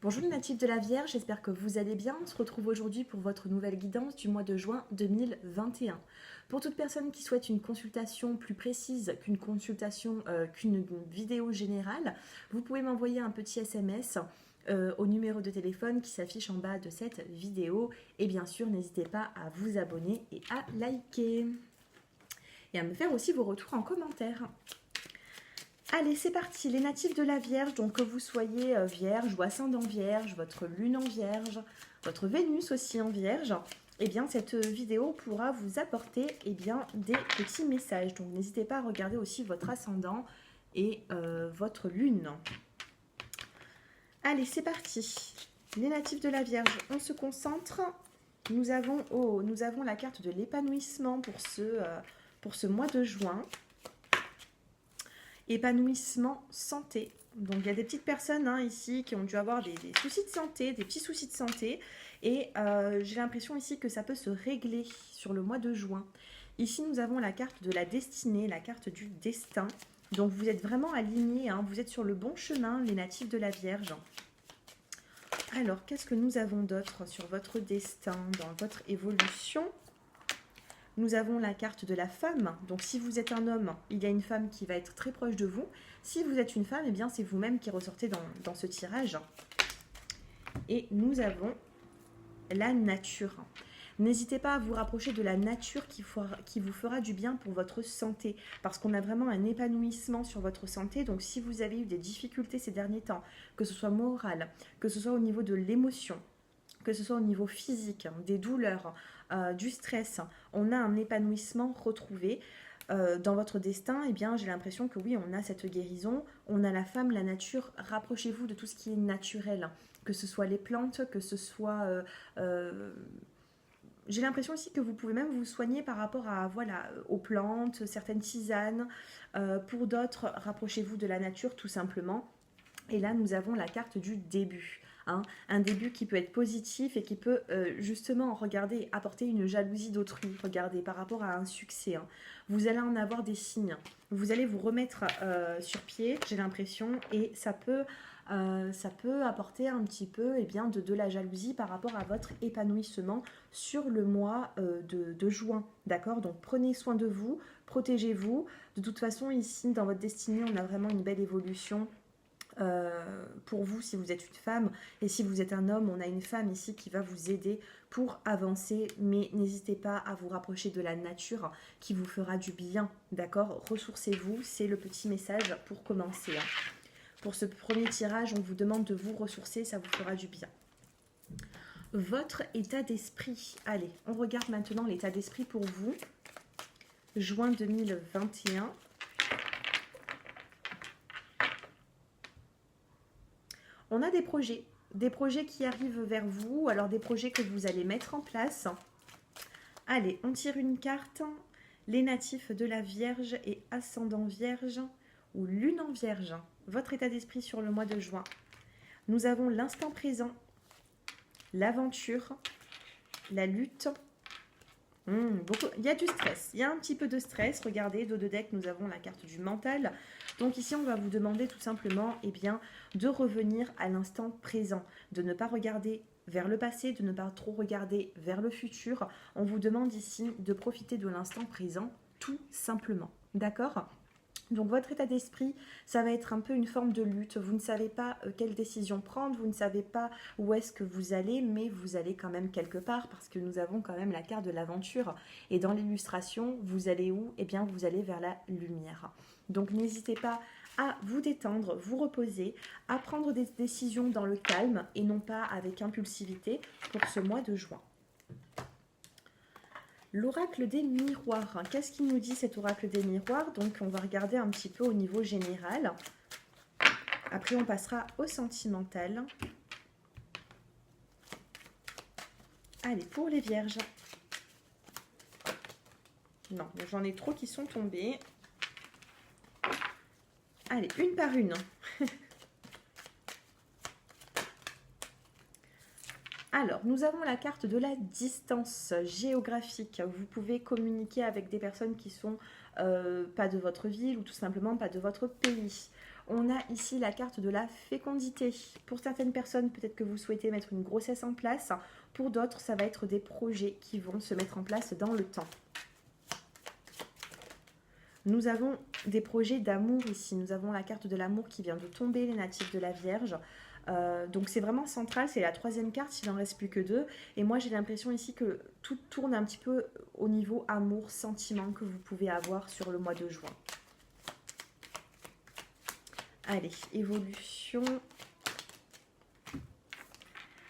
Bonjour les natifs de la Vierge, j'espère que vous allez bien. On se retrouve aujourd'hui pour votre nouvelle guidance du mois de juin 2021. Pour toute personne qui souhaite une consultation plus précise qu'une vidéo générale, vous pouvez m'envoyer un petit SMS au numéro de téléphone qui s'affiche en bas de cette vidéo. Et bien sûr, n'hésitez pas à vous abonner et à liker. Et à me faire aussi vos retours en commentaire. Allez, c'est parti, les natifs de la Vierge, donc que vous soyez Vierge ou ascendant Vierge, votre Lune en Vierge, votre Vénus aussi en Vierge, eh bien cette vidéo pourra vous apporter des petits messages. Donc n'hésitez pas à regarder aussi votre ascendant et votre Lune. Allez, c'est parti. Les natifs de la Vierge, on se concentre. Nous avons la carte de l'épanouissement pour ce mois de juin. Épanouissement, santé. Donc il y a des petites personnes ici qui ont dû avoir des soucis de santé, des petits soucis de santé. Et j'ai l'impression ici que ça peut se régler sur le mois de juin. Ici nous avons la carte de la destinée, la carte du destin. Donc vous êtes vraiment alignés, vous êtes sur le bon chemin, les natifs de la Vierge. Alors qu'est-ce que nous avons d'autre sur votre destin, dans votre évolution ? Nous avons la carte de la femme. Donc, si vous êtes un homme, il y a une femme qui va être très proche de vous. Si vous êtes une femme, eh bien, c'est vous-même qui ressortez dans ce tirage. Et nous avons la nature. N'hésitez pas à vous rapprocher de la nature qui vous fera du bien pour votre santé. Parce qu'on a vraiment un épanouissement sur votre santé. Donc, si vous avez eu des difficultés ces derniers temps, que ce soit moral, que ce soit au niveau de l'émotion, que ce soit au niveau physique, des douleurs, du stress, on a un épanouissement retrouvé. Dans votre destin, eh bien, j'ai l'impression que oui, on a cette guérison, on a la femme, la nature, rapprochez-vous de tout ce qui est naturel, que ce soit les plantes, que ce soit... j'ai l'impression aussi que vous pouvez même vous soigner par rapport aux plantes, certaines tisanes. Pour d'autres, rapprochez-vous de la nature tout simplement. Et là, nous avons la carte du début. Un début qui peut être positif et qui peut justement, regardez, apporter une jalousie d'autrui, regardez, par rapport à un succès. Vous allez en avoir des signes. Vous allez vous remettre sur pied, j'ai l'impression, et ça peut apporter un petit peu de la jalousie par rapport à votre épanouissement sur le mois de juin. D'accord ? Donc prenez soin de vous, protégez-vous. De toute façon, ici, dans votre destinée, on a vraiment une belle évolution. Pour vous si vous êtes une femme, et si vous êtes un homme, on a une femme ici qui va vous aider pour avancer, mais n'hésitez pas à vous rapprocher de la nature qui vous fera du bien, d'accord ? Ressourcez-vous, c'est le petit message pour commencer. Pour ce premier tirage, on vous demande de vous ressourcer, ça vous fera du bien. Votre état d'esprit, allez, on regarde maintenant l'état d'esprit pour vous, juin 2021. On a des projets qui arrivent vers vous, alors des projets que vous allez mettre en place. Allez, on tire une carte. Les natifs de la Vierge et ascendant Vierge ou Lune en Vierge. Votre état d'esprit sur le mois de juin. Nous avons l'instant présent, l'aventure, la lutte. Il y a du stress, il y a un petit peu de stress. Regardez, dos de deck, nous avons la carte du mental. Donc ici, on va vous demander tout simplement de revenir à l'instant présent, de ne pas regarder vers le passé, de ne pas trop regarder vers le futur. On vous demande ici de profiter de l'instant présent, tout simplement. D'accord ? Donc votre état d'esprit, ça va être un peu une forme de lutte. Vous ne savez pas quelle décision prendre, vous ne savez pas où est-ce que vous allez, mais vous allez quand même quelque part parce que nous avons quand même la carte de l'aventure. Et dans l'illustration, vous allez où ? Eh bien, vous allez vers la lumière. Donc n'hésitez pas à vous détendre, vous reposer, à prendre des décisions dans le calme et non pas avec impulsivité pour ce mois de juin. L'oracle des miroirs. Qu'est-ce qu'il nous dit cet oracle des miroirs ? Donc on va regarder un petit peu au niveau général. Après on passera au sentimental. Allez, pour les vierges. Non, j'en ai trop qui sont tombés. Allez, une par une. Alors, nous avons la carte de la distance géographique. Vous pouvez communiquer avec des personnes qui sont pas de votre ville ou tout simplement pas de votre pays. On a ici la carte de la fécondité. Pour certaines personnes, peut-être que vous souhaitez mettre une grossesse en place. Pour d'autres, ça va être des projets qui vont se mettre en place dans le temps. Nous avons des projets d'amour ici. Nous avons la carte de l'amour qui vient de tomber, les natifs de la Vierge. Donc c'est vraiment central, c'est la troisième carte, il n'en reste plus que deux. Et moi j'ai l'impression ici que tout tourne un petit peu au niveau amour, sentiment que vous pouvez avoir sur le mois de juin. Allez, évolution.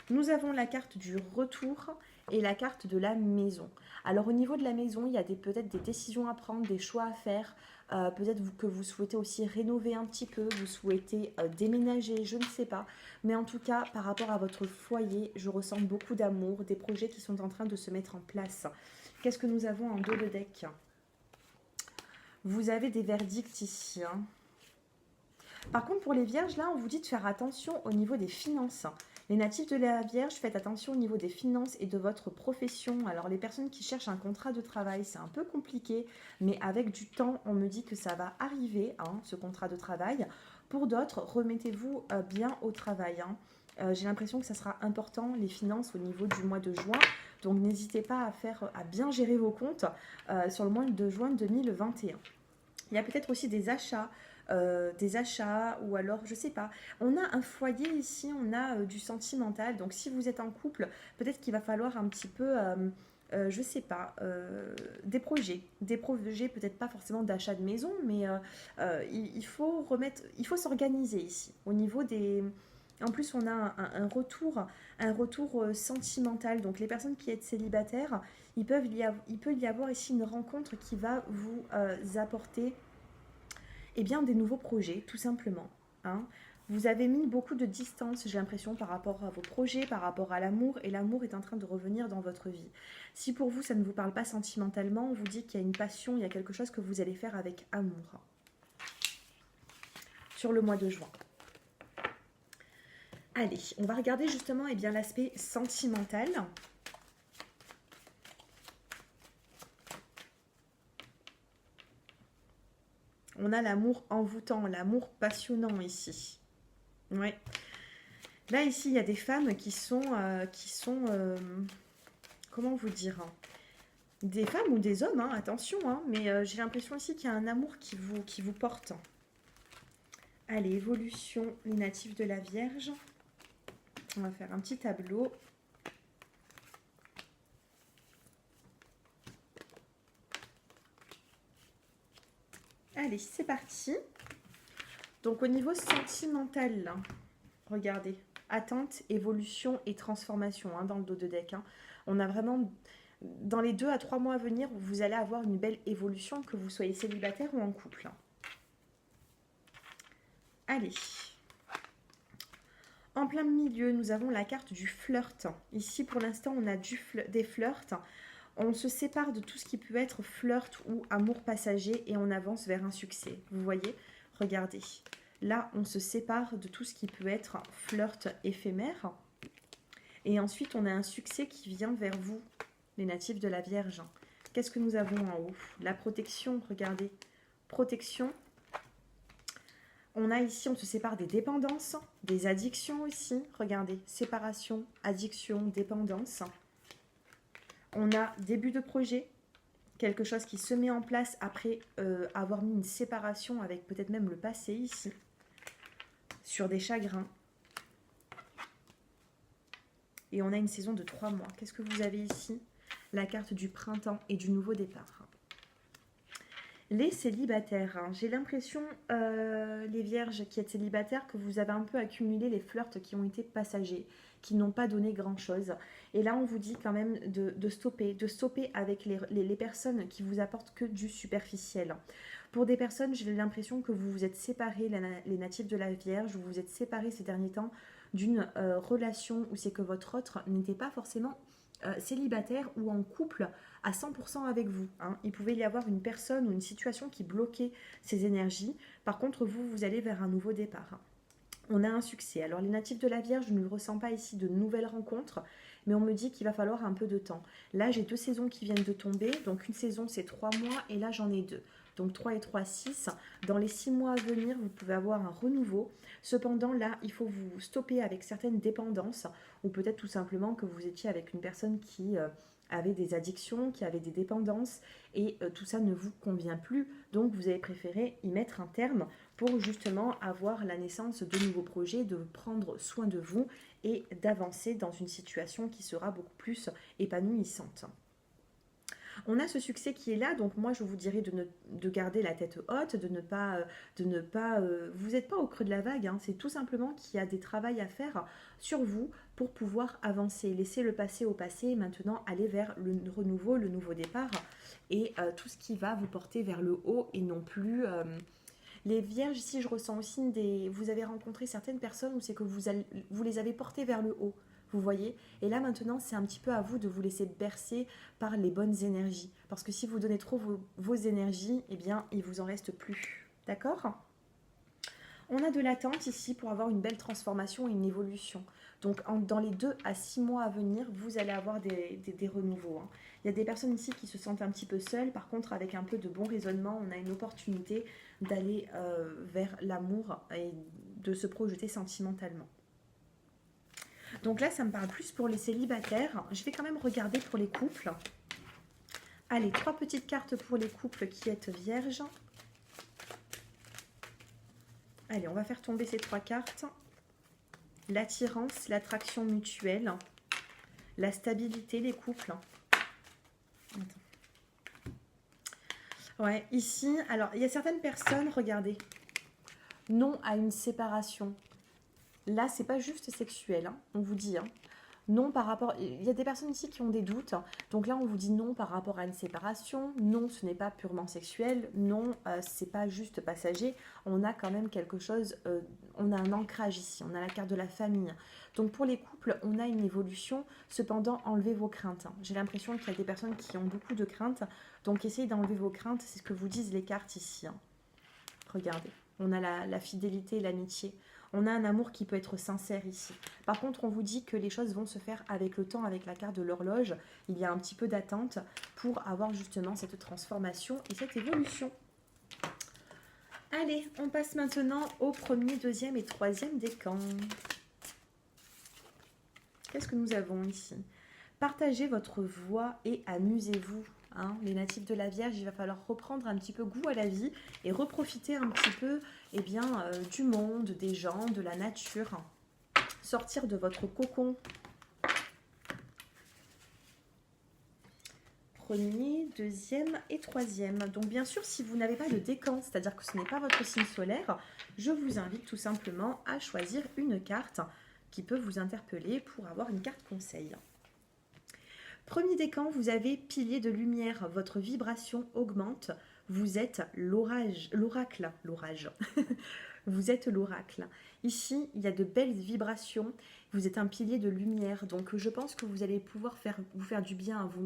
Nous avons la carte du retour et la carte de la maison. Alors au niveau de la maison, il y a peut-être des décisions à prendre, des choix à faire. Peut-être que vous souhaitez aussi rénover un petit peu, vous souhaitez déménager, je ne sais pas. Mais en tout cas, par rapport à votre foyer, je ressens beaucoup d'amour, des projets qui sont en train de se mettre en place. Qu'est-ce que nous avons en dos de deck? Vous avez des verdicts ici. Par contre, pour les vierges, là, on vous dit de faire attention au niveau des finances. Les natifs de la Vierge, faites attention au niveau des finances et de votre profession. Alors, les personnes qui cherchent un contrat de travail, c'est un peu compliqué, mais avec du temps, on me dit que ça va arriver, ce contrat de travail. Pour d'autres, remettez-vous bien au travail. J'ai l'impression que ça sera important, les finances, au niveau du mois de juin. Donc, n'hésitez pas à bien gérer vos comptes sur le mois de juin 2021. Il y a peut-être aussi des achats ou alors je sais pas, on a un foyer ici, on a du sentimental, donc si vous êtes en couple, peut-être qu'il va falloir un petit peu je sais pas, des projets peut-être pas forcément d'achat de maison, mais il faut s'organiser ici au niveau des. En plus, on a un retour sentimental. Donc, les personnes qui êtes célibataires, il peut y avoir ici une rencontre qui va vous apporter bien, des nouveaux projets, tout simplement. Vous avez mis beaucoup de distance, j'ai l'impression, par rapport à vos projets, par rapport à l'amour, et l'amour est en train de revenir dans votre vie. Si pour vous, ça ne vous parle pas sentimentalement, on vous dit qu'il y a une passion, il y a quelque chose que vous allez faire avec amour. Sur le mois de juin. Allez, on va regarder justement l'aspect sentimental. On a l'amour envoûtant, l'amour passionnant ici. Ouais. Là, ici, il y a des femmes qui sont comment vous dire, des femmes ou des hommes, attention, mais j'ai l'impression ici qu'il y a un amour qui vous porte. Allez, évolution, les natifs de la Vierge. On va faire un petit tableau. Allez, c'est parti. Donc, au niveau sentimental, là, regardez, attente, évolution et transformation dans le dos de deck. On a vraiment, dans les 2 à 3 mois à venir, vous allez avoir une belle évolution, que vous soyez célibataire ou en couple. Allez. En plein milieu, nous avons la carte du flirt. Ici, pour l'instant, on a des flirts. On se sépare de tout ce qui peut être flirt ou amour passager et on avance vers un succès. Vous voyez? Regardez. Là, on se sépare de tout ce qui peut être flirt éphémère. Et ensuite, on a un succès qui vient vers vous, les natifs de la Vierge. Qu'est-ce que nous avons en haut? La protection, regardez. Protection. On a ici, on se sépare des dépendances, des addictions aussi. Regardez, séparation, addiction, dépendance. On a début de projet, quelque chose qui se met en place après avoir mis une séparation avec peut-être même le passé ici, sur des chagrins. Et on a une saison de 3 mois. Qu'est-ce que vous avez ici? La carte du printemps et du nouveau départ. Les célibataires, j'ai l'impression, les vierges qui êtes célibataires, que vous avez un peu accumulé les flirts qui ont été passagers, qui n'ont pas donné grand-chose. Et là, on vous dit quand même de stopper avec les personnes qui vous apportent que du superficiel. Pour des personnes, j'ai l'impression que vous vous êtes séparés, les natifs de la Vierge, vous vous êtes séparés ces derniers temps d'une relation où c'est que votre autre n'était pas forcément célibataire ou en couple à 100% avec vous. Il pouvait y avoir une personne ou une situation qui bloquait ces énergies. Par contre, vous allez vers un nouveau départ. On a un succès. Alors, les natifs de la Vierge, je ne ressens pas ici de nouvelles rencontres, mais on me dit qu'il va falloir un peu de temps. Là, j'ai 2 saisons qui viennent de tomber. Donc, une saison, c'est 3 mois, et là, j'en ai 2. donc 3 et 3, 6. Dans les 6 mois à venir, vous pouvez avoir un renouveau. Cependant, là, il faut vous stopper avec certaines dépendances, ou peut-être tout simplement que vous étiez avec une personne qui avait des addictions, qui avait des dépendances, et tout ça ne vous convient plus. Donc, vous avez préféré y mettre un terme pour justement avoir la naissance de nouveaux projets, de prendre soin de vous et d'avancer dans une situation qui sera beaucoup plus épanouissante. On a ce succès qui est là, donc moi je vous dirais de garder la tête haute, de ne pas, vous n'êtes pas au creux de la vague, hein, c'est tout simplement qu'il y a des travaux à faire sur vous pour pouvoir avancer, laisser le passé au passé et maintenant aller vers le renouveau, le nouveau départ et tout ce qui va vous porter vers le haut et non plus... Les vierges, ici, je ressens aussi vous avez rencontré certaines personnes où c'est que vous les avez portées vers le haut. Vous voyez? Et là, maintenant, c'est un petit peu à vous de vous laisser bercer par les bonnes énergies. Parce que si vous donnez trop vos énergies, eh bien, il vous en reste plus. D'accord? On a de l'attente ici pour avoir une belle transformation et une évolution. Donc, dans les 2 à 6 mois à venir, vous allez avoir des renouveaux. Hein. Il y a des personnes ici qui se sentent un petit peu seules. Par contre, avec un peu de bon raisonnement, on a une opportunité d'aller vers l'amour et de se projeter sentimentalement. Donc là, ça me parle plus pour les célibataires. Je vais quand même regarder pour les couples. Allez, 3 petites cartes pour les couples qui êtes vierges. Allez, on va faire tomber ces 3 cartes. L'attirance, l'attraction mutuelle, la stabilité, les couples. Attends. Ouais, ici, alors, il y a certaines personnes, regardez, non à une séparation. Là, c'est pas juste sexuel, hein, on vous dit. Hein. Non par rapport... Il y a des personnes ici qui ont des doutes. Donc là, on vous dit non par rapport à une séparation. Non, ce n'est pas purement sexuel. Non, c'est pas juste passager. On a quand même quelque chose... on a un ancrage ici. On a la carte de la famille. Donc pour les couples, on a une évolution. Cependant, enlevez vos craintes. J'ai l'impression qu'il y a des personnes qui ont beaucoup de craintes. Donc essayez d'enlever vos craintes. C'est ce que vous disent les cartes ici. Hein. Regardez. On a la fidélité, l'amitié. On a un amour qui peut être sincère ici. Par contre, on vous dit que les choses vont se faire avec le temps, avec la carte de l'horloge. Il y a un petit peu d'attente pour avoir justement cette transformation et cette évolution. Allez, on passe maintenant au premier, deuxième et troisième décan. Qu'est-ce que nous avons ici? Partagez votre voix et amusez-vous. Hein, les natifs de la Vierge, il va falloir reprendre un petit peu goût à la vie et reprofiter un petit peu du monde, des gens, de la nature. Sortir de votre cocon. Premier, deuxième et troisième. Donc bien sûr, si vous n'avez pas de décan, c'est-à-dire que ce n'est pas votre signe solaire, je vous invite tout simplement à choisir une carte qui peut vous interpeller pour avoir une carte conseil. Premier décan, vous avez pilier de lumière, votre vibration augmente, vous êtes l'oracle, vous êtes l'oracle. Ici, il y a de belles vibrations, vous êtes un pilier de lumière, donc je pense que vous allez pouvoir vous faire du bien à vous.